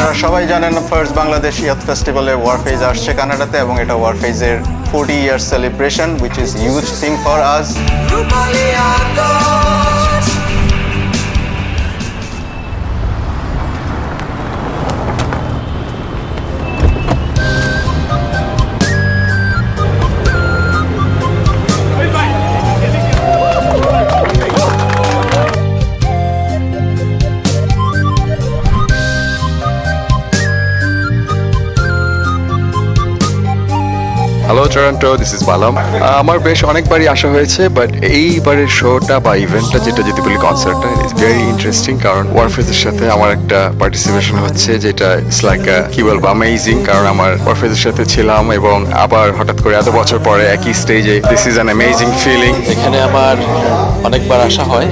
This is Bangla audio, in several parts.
আপনারা সবাই জানেন ফার্স্ট বাংলাদেশ ইয়থ ফেস্টিভ্যালে ওয়ারফেজ আসছে কানাডাতে এবং এটা ওয়ারফেজের 40 year celebration which is huge thing for us. Hello Toronto, this is Balam. আমার বেশ অনেকবারই আসা হয়েছে, বাট এইবারের শোটা বা ইভেন্টটা, যেটা যদি বলি কনসার্টটা, ইটস ভেরি ইন্টারেস্টিং। কারণ ওয়ারফেজের সাথে আমার একটা পার্টিসিপেশন হচ্ছে, যেটা ইটস লাইক কি বলবো, অ্যামেজিং। কারণ আমার ওয়ারফেজের সাথে ছিলাম এবং আবার হঠাৎ করে এত বছর পরে একই স্টেজে, this is an amazing feeling. এখানে আমার অনেকবার আসা হয়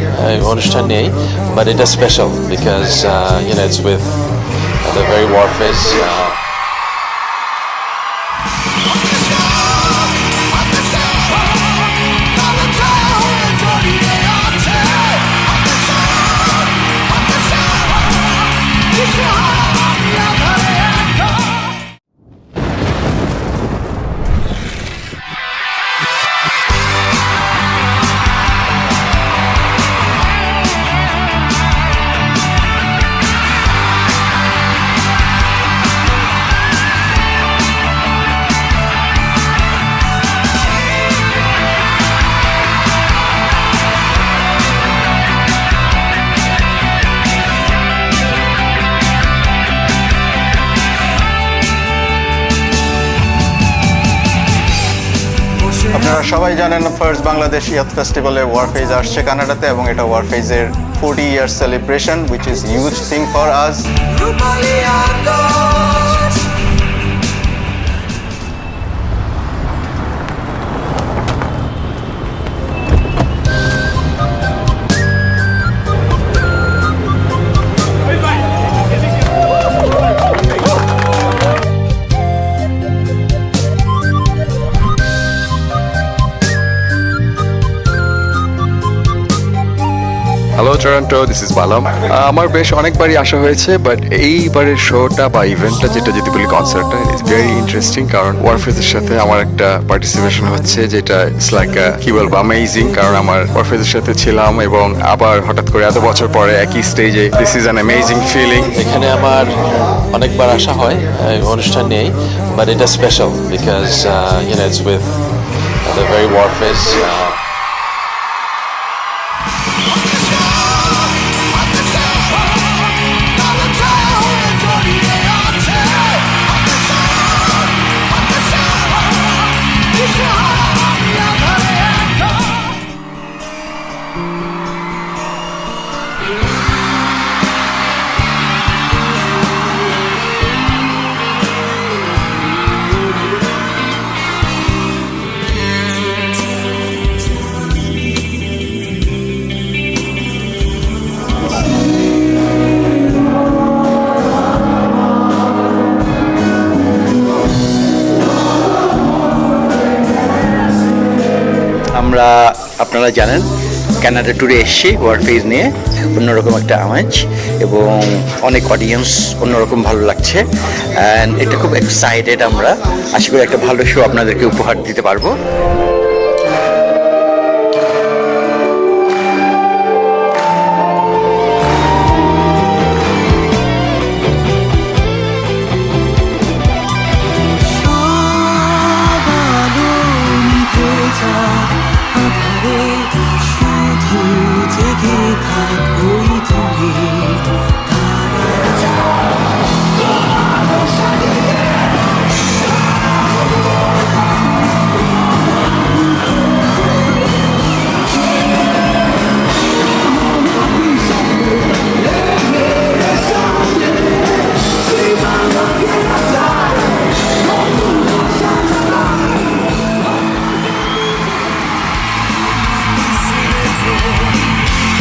অনুষ্ঠান নিয়েই, বাট এটা special because it's with the very Warfaze. আপনারা সবাই জানেন ফার্স্ট বাংলাদেশ ইয়থ ফেস্টিভ্যালে ওয়ারফেজ আসছে কানাডাতে এবং এটা ওয়ারফেজের 40 year celebration which is huge thing for us. Hello Toronto, this is Balam. আমার বেশ অনেকবারই আসা হয়েছে, বাট এইবারের শোটা বা ইভেন্টটা, যেটা যদি বলি কনসার্টটা, ইটস ভেরি ইন্টারেস্টিং। কারণ ওয়ারফেজের সাথে আমার একটা পার্টিসিপেশন হচ্ছে, যেটা ইটস লাইক কি বলবো, অ্যামেজিং। কারণ আমার ওয়ারফেজের সাথে ছিলাম এবং আবার হঠাৎ করে এত বছর পরে একই স্টেজে, this is an amazing feeling. এখানে আমার অনেকবার আসা হয় অনুষ্ঠান নিয়েই, বাট এটা special because it's with the very Warfaze. আমরা, আপনারা জানেন, কানাডা ট্যুরে এসেছি ওয়ারফেজ নিয়ে। অন্যরকম একটা আমেজ এবং অনেক অডিয়েন্স, অন্যরকম ভালো লাগছে। অ্যান্ড এটা খুব এক্সাইটেড আমরা। আশা করি একটা ভালো শো আপনাদেরকে উপহার দিতে পারবো।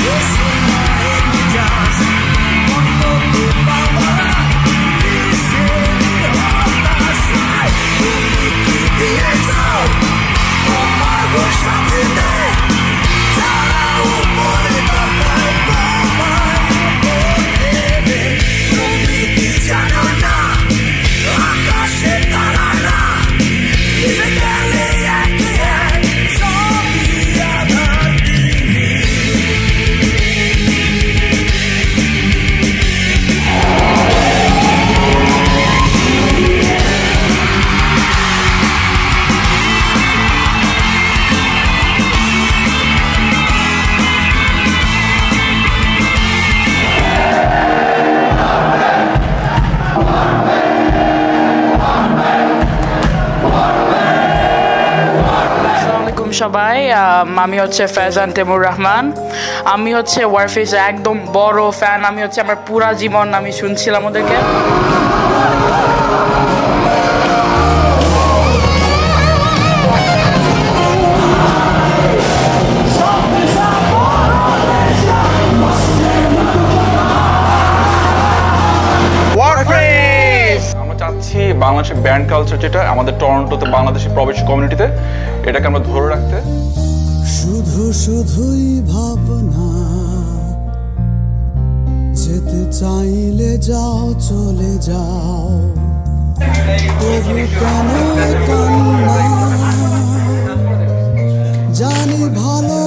Yes, in my head, সবাই, আমি হচ্ছে ফেজান তেমুর রহমান। আমি হচ্ছে ওয়ারফেজ একদম বড় ফ্যান। আমি হচ্ছে আমার পুরা জীবন আমি শুনছিলাম ওদেরকে। আমরা চাচ্ছি বাংলাদেশের ব্যান্ড কালচার যেটা আমাদের টরন্টোতে বাংলাদেশি প্রবাসী কমিউনিটিতে, এটাকে আমরা ধরে রাখতে। শুধু শুধুই ভাবনা, যেতে চাইলে যাও, চলে যাও, তবু কেন কান্না? জানি ভালো